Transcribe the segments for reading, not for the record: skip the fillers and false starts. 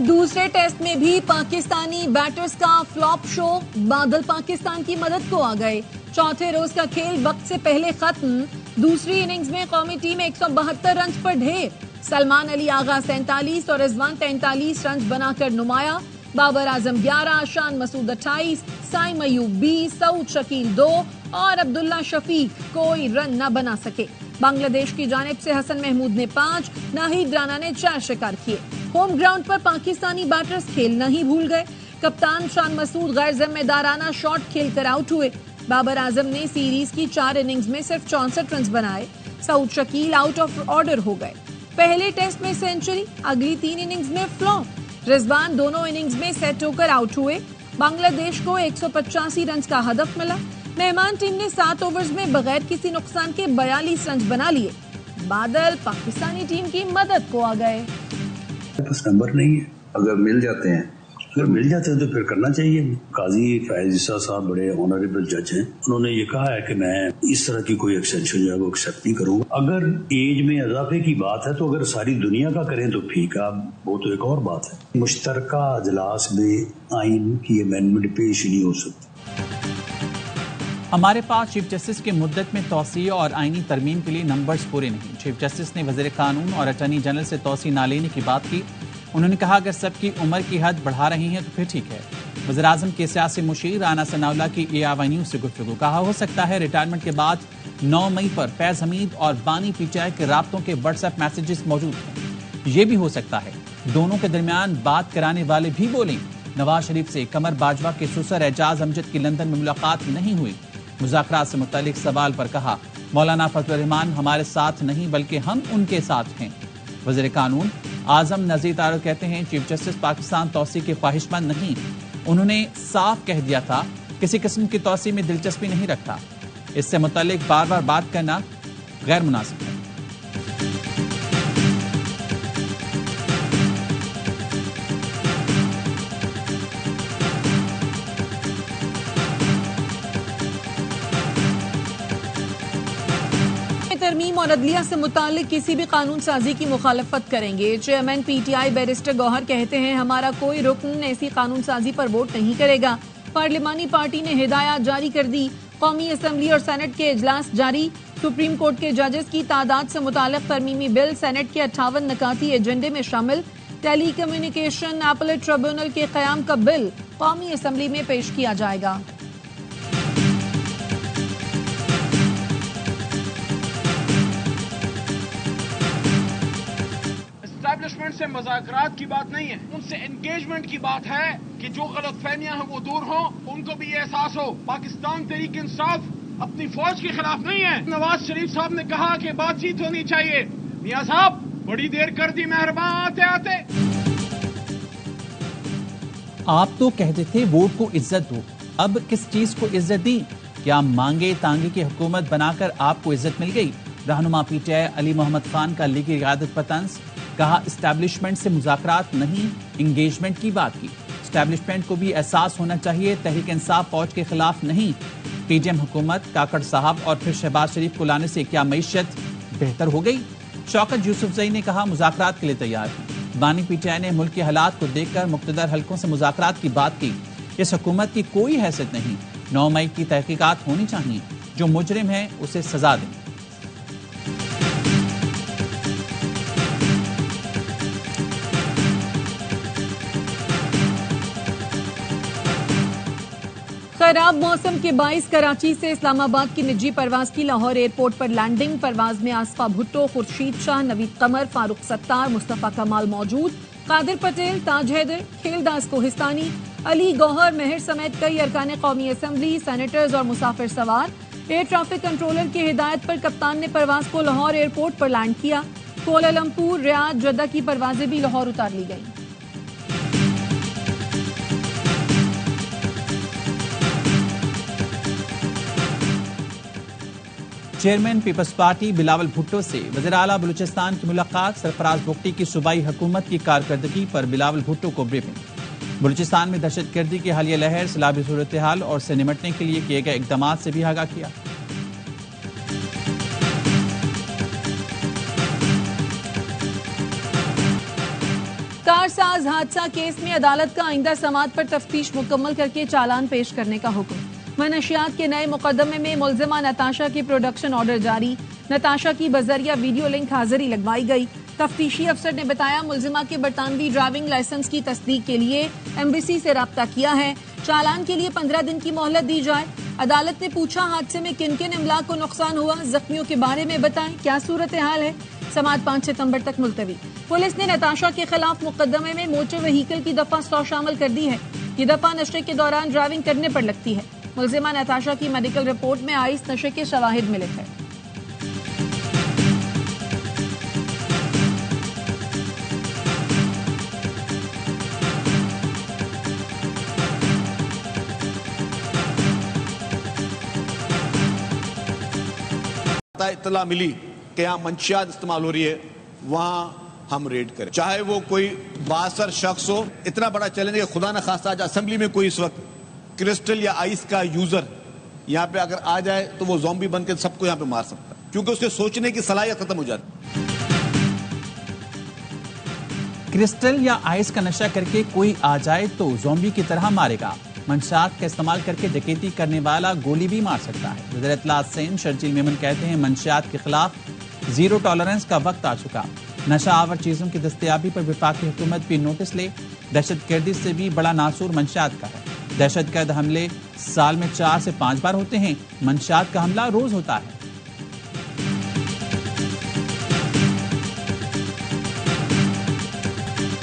दूसरे टेस्ट में भी पाकिस्तानी बैटर्स का फ्लॉप शो। बादल पाकिस्तान की मदद को आ गए। चौथे रोज का खेल वक्त से पहले खत्म। दूसरी इनिंग्स में कौमी टीम 172 रन पर ढेर। सलमान अली आगा 47 और रिजवान 43 रन बनाकर नुमाया। बाबर आजम 11, शान मसूद 28, साइम अयूब 20, सऊद शकील 2 और अब्दुल्ला शफीक कोई रन न बना सके। बांग्लादेश की जानिब से हसन महमूद ने 5, नाहिद राना ने 4 शिकार किए। होम ग्राउंड पर पाकिस्तानी बैटर्स खेलना ही भूल गए। कप्तान शान मसूद गैर जिम्मेदाराना शॉट खेलकर आउट हुए। बाबर आजम ने सीरीज की 4 इनिंग्स में सिर्फ 64 रन बनाए। Saud Shakeel out of order हो गए। पहले टेस्ट में सेंचुरी, अगली 3 इनिंग्स में फ्लॉप। रिजवान दोनों इनिंग्स में सेट होकर आउट हुए। बांग्लादेश को 185 रन का हदफ मिला। मेहमान टीम ने 7 ओवर्स में बगैर किसी नुकसान के 42 रन बना लिए। बादल पाकिस्तानी टीम की मदद को आ गए। बस नंबर नहीं है, अगर मिल जाते हैं तो फिर करना चाहिए। काजी फैज ईसा साहब बड़े ऑनरेबल जज हैं, उन्होंने ये कहा है कि मैं इस तरह की कोई एक्सटेंशन जो है वो एक्सेप्ट नहीं करूंगा। अगर एज में इजाफे की बात है तो अगर सारी दुनिया का करें तो ठीक है, वो तो एक और बात है। मुश्तरका अजलास में आइन की अमेंडमेंट पेश नहीं हो सकती। हमारे पास चीफ जस्टिस की मुद्दत में तौसीह और आईनी तरमीम के लिए नंबर्स पूरे नहीं। चीफ जस्टिस ने वज़ीर कानून और अटॉर्नी जनरल से तौसीह ना लेने की बात की। उन्होंने कहा अगर सबकी उम्र की हद बढ़ा रही हैं तो फिर ठीक है। वज़ीर आज़म के सियासी मुशीर राना सनाउल्लाह की ARY न्यूज़ से गुफ्तगू। कहा हो सकता है रिटायरमेंट के बाद 9 मई पर फैज़ हमीद और बानी PTI के राब्तों के व्हाट्सएप मैसेजेस मौजूद हैं। ये भी हो सकता है दोनों के दरमियान बात कराने वाले भी बोलें। नवाज शरीफ से कमर बाजवा के सुसर एजाज अमजद की लंदन में मुलाकात नहीं हुई। मुज़ाकरात से मुतालिक सवाल पर कहा मौलाना फजलुर रहमान हमारे साथ नहीं बल्कि हम उनके साथ हैं। वज़ीर कानून आजम नज़ीर तारक कहते हैं चीफ जस्टिस पाकिस्तान तौसीह के ख्वाहिशमंद नहीं। उन्होंने साफ कह दिया था किसी किस्म की तौसीह में दिलचस्पी नहीं रखता। इससे मुतालिक बार बार बात करना गैर मुनासिब है। तरमीम और अदलिया से मुतालिक किसी भी कानून साजी की मुखालफत करेंगे। चेयरमैन PTI बैरिस्टर गौहर कहते हैं हमारा कोई रुकन ऐसी कानून साजी पर वोट नहीं करेगा। पार्लिमानी पार्टी ने हिदायत जारी कर दी। कौमी असम्बली और सेनेट के इजलास जारी। सुप्रीम कोर्ट के जजेस की तादाद से मुतालिक तरमीमी बिल सेनेट के 58 निकाती एजेंडे में शामिल। टेली कम्युनिकेशन अपीलेट ट्रिब्यूनल के कयाम का बिल कौमी असम्बली में पेश किया जाएगा। एस्टैब्लिशमेंट से मज़ाकरात की बात नहीं है, उनसे एंगेजमेंट की बात है कि जो गलतफहमियां हैं वो दूर हों, उनको भी ये एहसास हो पाकिस्तान तहरीक इंसाफ अपनी फौज के खिलाफ नहीं है। नवाज शरीफ साहब ने कहा कि बातचीत होनी चाहिए। मियां साहब बड़ी देर कर दी, मेहरबान आते आते। आप तो कहते थे वोट को इज्जत दो, अब किस चीज को इज्जत दी? क्या मांगे तांगे की हुकूमत बनाकर आपको इज्जत मिल गई? रहनुमा PTI अली मोहम्मद खान का लीगी क़यादत पर तंज। कहा इस्टेब्लिशमेंट से मुज़ाकरात नहीं इंगेजमेंट की बात की। इस्टेब्लिशमेंट को भी एहसास होना चाहिए तहरीक इंसाफ फौज के खिलाफ नहीं। PDM हुकूमत काकड़ साहब और फिर शहबाज शरीफ को लाने से क्या मईशत बेहतर हो गई? शौकत यूसुफजई ने कहा मुज़ाकरात के लिए तैयार हैं। बानी PTI ने मुल्क के हालात को देखकर मुक़्तदर हलकों से मुज़ाकरात की बात की। इस हुकूमत की कोई हैसियत नहीं। 9 मई की तहकीकात होनी चाहिए। जो मुजरिम है उसे सजा दें। खराब मौसम के बाइस कराची से इस्लामाबाद की निजी परवाज की लाहौर एयरपोर्ट पर लैंडिंग। परवाज में आसफा भुट्टो, खुर्शीद शाह, नवीद कमर, फारूक सत्तार, मुस्तफा कमाल मौजूद। कादिर पटेल, ताज हैदर, खेलदास कोहिस्तानी, अली गौहर मेहर समेत कई अरकान कौमी असम्बली, सेनेटर्स और मुसाफिर सवार। एयर ट्रैफिक कंट्रोलर की हिदायत पर कप्तान ने परवाज को लाहौर एयरपोर्ट पर लैंड किया। कोलालमपुर, रियाद, जद्दा की परवाजें भी लाहौर उतार ली गई। चेयरमैन पीपल्स पार्टी बिलावल भुट्टो से वज़ीर आला बलूचिस्तान की मुलाकात। सरफराज बुगटी की सूबाई हुकूमत की कारकर्दगी पर बिलावल भुट्टो को ब्रीफिंग। बलूचिस्तान में दहशतगर्दी की हालिया लहर, सैलाबी सूरत हाल और से निमटने के लिए किए गए इकदाम से भी आगाह किया। कार कारसाज हादसा केस में अदालत का आइंदा समाअत पर तफ्तीश मुकम्मल करके चालान पेश करने का हुक्म। मनशियात के नए मुकदमे में मुल्जिमा नताशा के प्रोडक्शन ऑर्डर जारी। नताशा की बजरिया वीडियो लिंक हाजिरी लगवाई गई। तफ्तीशी अफसर ने बताया मुल्जिमा के बरतानवी ड्राइविंग लाइसेंस की तस्दीक के लिए एम्बेसी से राब्ता किया है। चालान के लिए 15 दिन की मोहलत दी जाए। अदालत ने पूछा हादसे में किन किन इमलाक को नुकसान हुआ, जख्मियों के बारे में बताएं, क्या सूरत हाल है। समाअत 5 सितंबर तक मुलतवी। पुलिस ने नताशा के खिलाफ मुकदमे में मोटर व्हीकल की दफा 100 शामिल कर दी है। ये दफा नशे के दौरान ड्राइविंग करने पर लगती है। मुल्जिमा नताशा की मेडिकल रिपोर्ट में आइस नशे के शवाहिद मिले थे। इत्तला मिली कि यहाँ मंशियात इस्तेमाल हो रही है, वहां हम रेड करें, चाहे वो कोई बासर शख्स हो। इतना बड़ा चैलेंज है, खुदा न खास्ता आज असेंबली में कोई इस वक्त क्रिस्टल या आइस का यूजर यहाँ पे अगर आ जाए तो वो ज़ॉम्बी बनकर सबको यहाँ पे मार सकता है, क्योंकि उसके सोचने की सलाहियत खत्म हो जाती। क्रिस्टल या आइस का नशा करके कोई आ जाए तो ज़ॉम्बी की तरह मारेगा। मंशात का इस्तेमाल करके डकैती करने वाला गोली भी मार सकता है। वज़ीर इत्तलात सेंध शर्जील मेमन कहते हैं मंशियात के खिलाफ जीरो टॉलरेंस का वक्त आ चुका। नशा आवर चीज़ों की दस्तयाबी पर वफाकी हुकूमत भी नोटिस ले। दहशतगर्दी से भी बड़ा नासूर मंशियात का है। दहशतगर्द हमले साल में 4 से 5 बार होते हैं, मंशियात का हमला रोज होता है।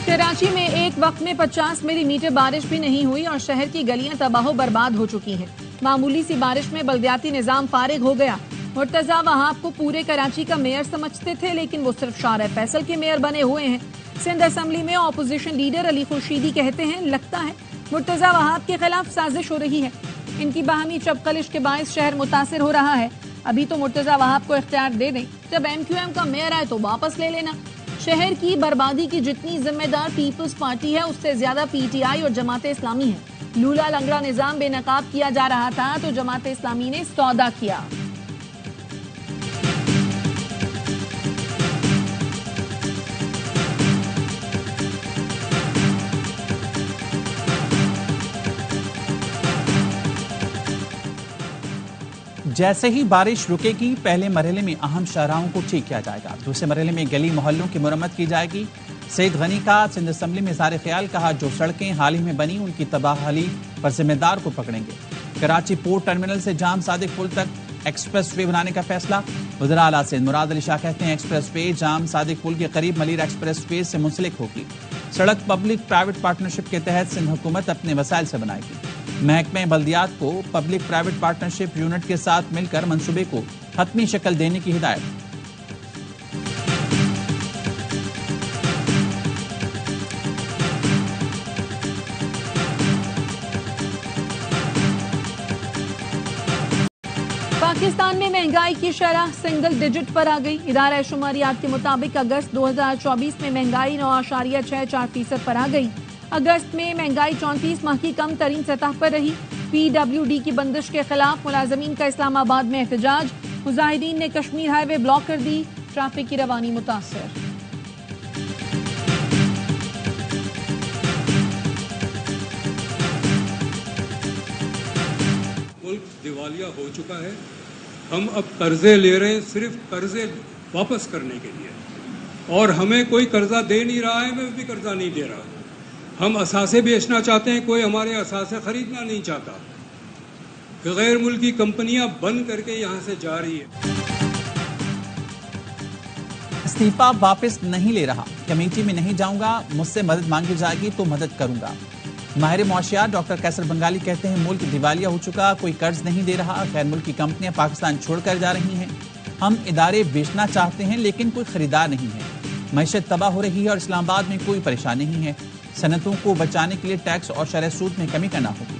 कराची में एक वक्त में 50 मिलीमीटर बारिश भी नहीं हुई और शहर की गलियां तबाह बर्बाद हो चुकी हैं। मामूली सी बारिश में बल्दियाती निजाम फारिग हो गया। मुर्तजा वहाब को पूरे कराची का मेयर समझते थे, लेकिन वो सिर्फ शार फैसल के मेयर बने हुए हैं। सिंध असेंबली में ऑपोजिशन लीडर अली खुर्शीदी कहते हैं, लगता है मुर्तजा वहाब के खिलाफ साजिश हो रही है। इनकी बाहमी चपकलिश के बायस शहर मुतासिर हो रहा है। अभी तो मुर्तजा वहाब को इख्तियार दे दें, जब MQM का मेयर आए तो वापस ले लेना। शहर की बर्बादी की जितनी जिम्मेदार पीपल्स पार्टी है, उससे ज्यादा PTI और जमात इस्लामी है। लूला लंगड़ा निजाम बेनकाब किया जा रहा था तो जमात इस्लामी ने सौदा किया। जैसे ही बारिश रुकेगी पहले मरहले में अहम शाहराहों को ठीक किया जाएगा। दूसरे मरहले में गली मोहल्लों की मुरम्मत की जाएगी। सईद गनी का सिंध असेंबली में इज़हार ख्याल, कहा जो सड़कें हाल ही में बनी उनकी तबाहली पर जिम्मेदार को पकड़ेंगे। कराची पोर्ट टर्मिनल से जाम सादिक पुल तक एक्सप्रेस वे बनाने का फैसला। वज़ीर आला सिंध मुराद अली शाह कहते हैं एक्सप्रेस वे जाम सादिक पुल के करीब मलिर एक्सप्रेस वे से मुंसलिक होगी। सड़क पब्लिक प्राइवेट पार्टनरशिप के तहत सिंध हुकूमत अपने वसाइल से बनाएगी। महकमे बल्दियात को पब्लिक प्राइवेट पार्टनरशिप यूनिट के साथ मिलकर मंसूबे को हतमी शक्ल देने की हिदायत। पाकिस्तान में महंगाई की शरह सिंगल डिजिट पर आ गई। इदारा शुमारियात के मुताबिक अगस्त 2024 में महंगाई 9.64% पर आ गई। अगस्त में महंगाई 34 माह की कम तरीन सतह पर रही। PWD की बंदिश के खिलाफ मुलाजमीन का इस्लामाबाद में एहतजाज। मुजाहिदीन ने कश्मीर हाईवे ब्लॉक कर दी। ट्रैफिक की रवानी मुतासर। मुल्क दिवालिया हो चुका है। हम अब कर्जे ले रहे हैं सिर्फ कर्जे वापस करने के लिए, और हमें कोई कर्जा दे नहीं रहा है, मैं भी कर्जा नहीं दे रहा। हम असासे बेचना चाहते हैं, कोई हमारे असासे खरीदना नहीं चाहता। गैर मुल्की कंपनियां बंद करके यहाँ से जा रही है। इस्तीफा वापस नहीं ले रहा, कमेटी में नहीं जाऊंगा, मुझसे मदद मांगी जाएगी तो मदद करूंगा। माहिर मुआशियात डॉक्टर कैसर बंगाली कहते हैं मुल्क दिवालिया हो चुका, कोई कर्ज नहीं दे रहा। गैर मुल्की कंपनियां पाकिस्तान छोड़कर जा रही हैं। हम इदारे बेचना चाहते हैं लेकिन कोई खरीदार नहीं है। मैशत तबाह हो रही है और इस्लामाबाद में कोई परेशानी नहीं है। सनतों को बचाने के लिए टैक्स और शरह सूद में कमी करना होगी।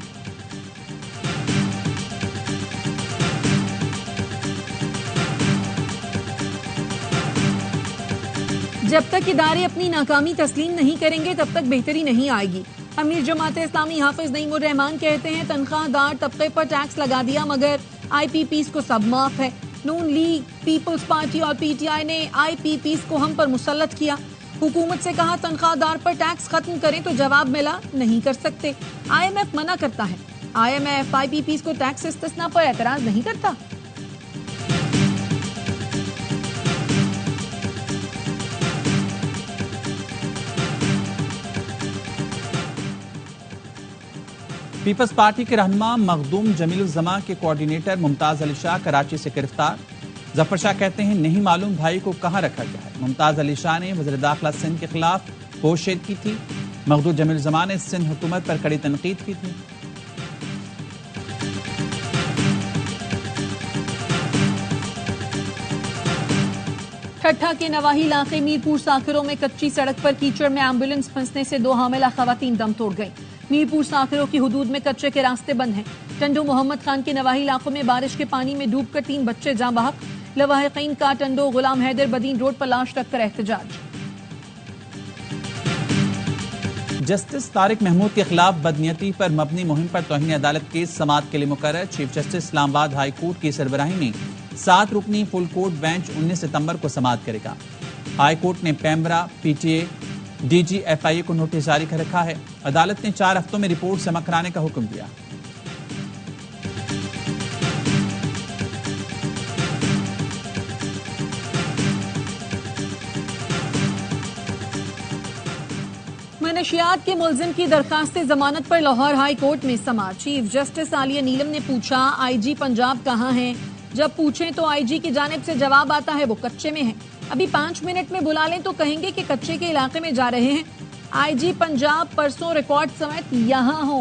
जब तक इदारे अपनी नाकामी तस्लीम नहीं करेंगे तब तक बेहतरी नहीं आएगी। अमीर जमात इस्लामी हाफिज नईमुर रहमान कहते हैं तनख्वाहदार तबके पर टैक्स लगा दिया मगर IPPs को सब माफ है। नून लीग, पीपल्स पार्टी और PTI ने IPPs को हम पर मुसल्लत किया। हुकूमत से कहा तनख्वाहदार पर टैक्स खत्म करें, तो जवाब मिला नहीं कर सकते। IMF मना करता है। IMF IPPs को टैक्स इस्तिस्ना पर एतराज नहीं करता। पीपल्स पार्टी के रहनुमा मखदूम जमीलुज़्ज़मा के कोऑर्डिनेटर मुमताज अली शाह कराची से गिरफ्तार। जफर शाह कहते हैं नहीं मालूम भाई को कहां रखा गया है। मुमताज अली शाह ने वज़ीर दाखिला सिंध के खिलाफ पोस्टशेर की थी। मखदूम जमीलुज़्ज़मा ने सिंध हुकूमत पर कड़ी तनकीद की थी। ठट्ठा के नवाही इलाके मीरपुर साखरों में कच्ची सड़क पर कीचड़ में एम्बुलेंस फंसने से 2 हामिला खवातीन दम तोड़ गई। मीरपुर साखरों की हुदूद में कच्चे के रास्ते बंद हैं। टंडो मोहम्मद खान के नवाही इलाकों में बारिश के पानी में डूबकर 3 बच्चे जाँ बहक। लवाहिकीन का टंडो गुलाम हैदर बदीन रोड पर लाश रखकर एहतजाज। जस्टिस तारिक महमूद के खिलाफ बदनीयती पर मबनी मुहिम पर तौहीन अदालत केस समाअत के लिए मुकर्रर। Chief justice Islamabad high court की सरबराही में 7 रुकनी फुल कोर्ट बेंच 19 सितंबर को समाअत करेगा। हाई कोर्ट ने पैमरा, PTA, DG FIA को नोटिस जारी कर रखा है। अदालत ने 4 हफ्तों में रिपोर्ट जमा कराने का हुक्म दिया। मनशियात के मुलजिम की दरखास्त जमानत पर लाहौर हाई कोर्ट में समाअत। चीफ जस्टिस आलिया नीलम ने पूछा IG पंजाब कहां है। जब पूछें तो IG की जानिब से जवाब आता है वो कच्चे में है। अभी 5 मिनट में बुला लें तो कहेंगे कि कच्चे के इलाके में जा रहे हैं। IG पंजाब परसों रिकॉर्ड समेत यहां हो।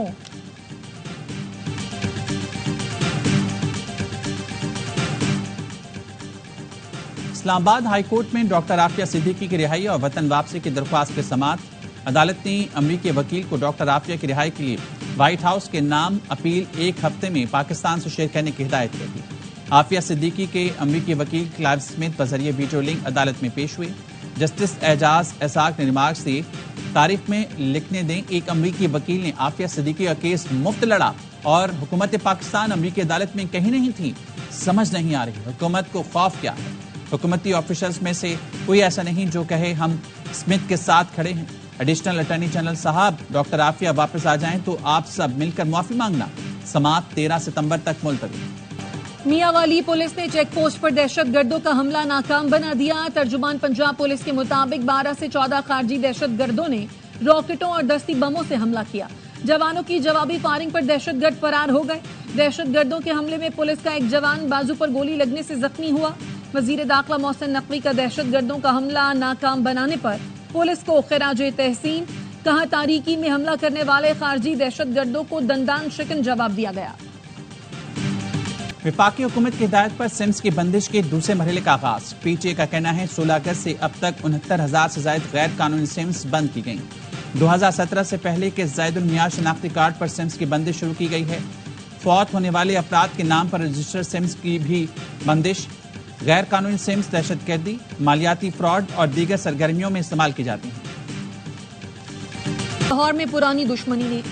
इस्लामाबाद हाई कोर्ट में डॉक्टर आफिया सिद्दीकी की रिहाई और वतन वापसी की दरख्वास्त के समाअत। अदालत ने अमरीकी वकील को डॉक्टर आफिया की रिहाई के लिए व्हाइट हाउस के नाम अपील 1 हफ्ते में पाकिस्तान से शेयर करने की हिदायत की थी। आफिया सिद्दीकी के अमरीकी वकील क्लाइव स्मिथ बजरिए वीडियो लिंक अदालत में पेश हुए। जस्टिस एजाज एसाक ने रिमार्क्स दिए तारीख में लिखने दें एक अमरीकी वकील ने आफिया सिद्दीकी का केस मुफ्त लड़ा और हुकूमत पाकिस्तान अमरीकी अदालत में कहीं नहीं थी। समझ नहीं आ रही हुकूमत को खौफ क्या है। हुकूमती ऑफिसर्स में से कोई ऐसा नहीं जो कहे हम स्मिथ के साथ खड़े हैं। एडिशनल अटॉर्नी जनरल साहब डॉक्टर आफिया वापस आ जाएं तो आप सब मिलकर माफी मांगना। समाअत 13 सितंबर तक मुलतवी। मियांवाली पुलिस ने चेक पोस्ट पर दहशतगर्दों का हमला नाकाम बना दिया। तर्जुमान पंजाब पुलिस के मुताबिक 12 से 14 खारजी दहशतगर्दों ने रॉकेटों और दस्ती बमों से हमला किया। जवानों की जवाबी फायरिंग पर दहशतगर्द फरार हो गए। दहशतगर्दों के हमले में पुलिस का एक जवान बाजू पर गोली लगने से जख्मी हुआ। वजीर दाखिला मोहसिन नकवी का दहशतगर्दों का हमला नाकाम बनाने पर पुलिस को खिराजे तहसीन। कहा तारीकी में हमला करने वाले खारजी दहशतगर्दों को दंदान शिकन जवाब दिया गया। विफाकी हुकूमत की हिदायत पर सिम्स की बंदिश के दूसरे मरहले का आगाज। PTA का कहना है 16 अगस्त से अब तक 69,000 से ज्यादा गैर कानूनी सिम्स बंद की गई। 2017 से पहले के ज़ैदुल मियां शनाख्ती कार्ड पर सिम्स की बंदिश शुरू की गई है। फौत होने वाले अफराद के नाम पर रजिस्टर्ड सिम्स की भी बंदिश। गैर कानूनी सिम्स दहशतगर्दी, मालियाती फ्रॉड और दीगर सरगर्मियों में इस्तेमाल की जाती हैं। लाहौर में पुरानी दुश्मनी ने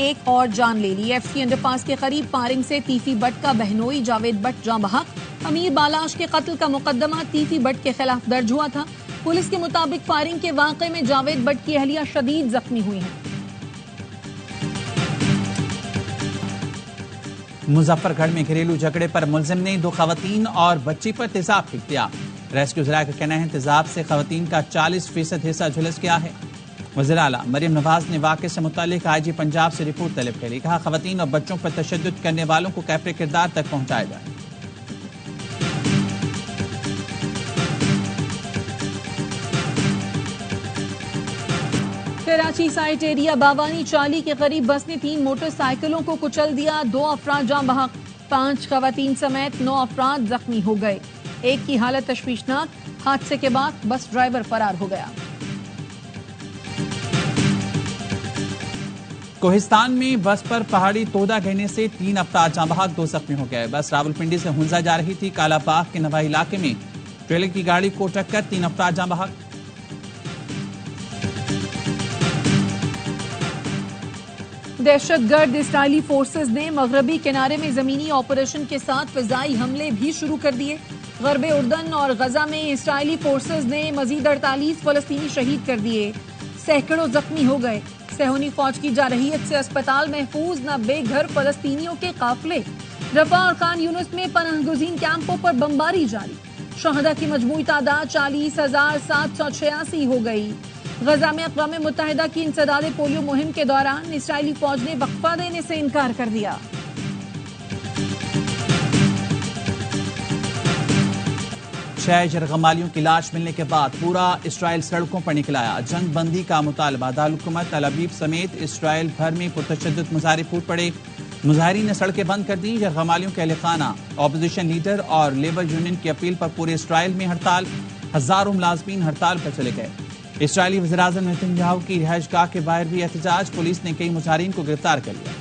एक और जान ले ली। FC अंडरपास के करीब फायरिंग से तीफी बट का बहनोई जावेद बट जाँ बहक। अमीर बालाश के कत्ल का मुकदमा तीफी बट के खिलाफ दर्ज हुआ था। पुलिस के मुताबिक फायरिंग के वाक़े में जावेद बट की अहलिया शदीद जख्मी हुई है। मुजफ्फरगढ़ में घरेलू झगड़े पर मुलजिम ने 2 खवातीन और बच्ची पर तेजाब फेंक दिया। रेस्क्यू ज़राए का कहना है तेजाब से खवातीन का 40% हिस्सा झुलस गया है। वज़ीर आला मरियम नवाज ने वाक़े से मुतालिक IG पंजाब से रिपोर्ट तलब करी। कहा खवातीन और बच्चों पर तशद्दुद करने वालों को कैफरे किरदार तक पहुंचाया जाए। कराची साइट एरिया बावानी चाली के करीब बस ने 3 मोटरसाइकिलों को कुचल दिया। 2 अफराद जाँ बहक, 5 खवातीन समेत 9 अफराद जख्मी हो गए। एक की हालत तशवीशनाक। हादसे के बाद बस ड्राइवर फरार हो गया। कोहिस्तान में बस पर पहाड़ी तोदा गिरने से 3 अफराद जाँ बहक, 2 जख्मी हो गए। बस रावलपिंडी से हुंजा जा रही थी। कालाबाग के नवाही इलाके में ट्रेलर की गाड़ी को टक्कर, 3 अफराद जाँ बहक। दहशतगर्द इसराइली फोर्सेस ने मगरबी किनारे में जमीनी ऑपरेशन के साथ फिजाई हमले भी शुरू कर दिए। गरबे उर्दन और गजा में इसराइली फोर्सेस ने मजीद 48 फलस्तीनी शहीद कर दिए, सैकड़ों जख्मी हो गए। सेहूनी फौज की जारहियत से अस्पताल महफूज न बेघर फलस्तीनियों के काफिले। रफा और खान यूनुस में पनाहगुजीन कैंपों पर बमबारी जारी, शहदा की मजमूई तादाद 40,786 हो गई। गजा में अक़वाम मुत्तहिदा की इंसदाद पोलियो मुहिम के दौरान इसराइली फौज ने वक्फा देने से इनकार कर दिया। छह यरगमालियों की लाश मिलने के बाद पूरा इसराइल सड़कों पर निकल आया। जंग बंदी का मुतालबा दारुल-हुकूमत तल अवीव समेत इसराइल भर में पुरतशद्दुद मुजाहरे फूट पड़े। मुजाहिरीन ने सड़कें बंद कर दी। यरगमालियों के अहलखाना, ऑपोजिशन लीडर और लेबर यूनियन की अपील पर पूरे इसराइल में हड़ताल। हजारों मुलाजमीन हड़ताल पर चले गए। इसराइली वज़ीर-ए-आज़म नेतन्याहू की रिहाइशगाह के बाहर भी एहतजाज। पुलिस ने कई मुजाहिरीन को गिरफ्तार कर लिया।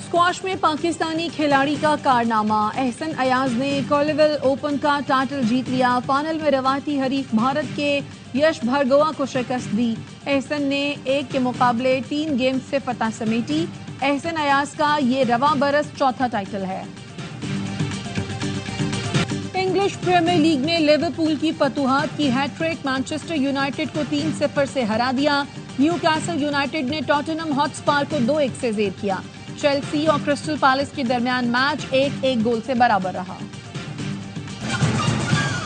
स्क्वाश में पाकिस्तानी खिलाड़ी का कारनामा, एहसन अयाज ने कॉलीवेल ओपन का टाइटल जीत लिया। फाइनल में रवायती हरीफ भारत के यश भार्गवा को शिकस्त दी। एहसन ने 1 के मुकाबले 3 गेम से फतह समेटी। एहसन अयाज का ये रवा बरस चौथा टाइटल है। इंग्लिश प्रीमियर लीग में लिवरपूल की फतूहात की हैट्रिक, मैनचेस्टर यूनाइटेड को 3-0 से हरा दिया। न्यूकैसल यूनाइटेड ने टॉटनहम हॉटस्पार को 2-1 से जेर किया। चेल्सी और क्रिस्टल पैलेस के दरमियान मैच 1-1 गोल से बराबर रहा।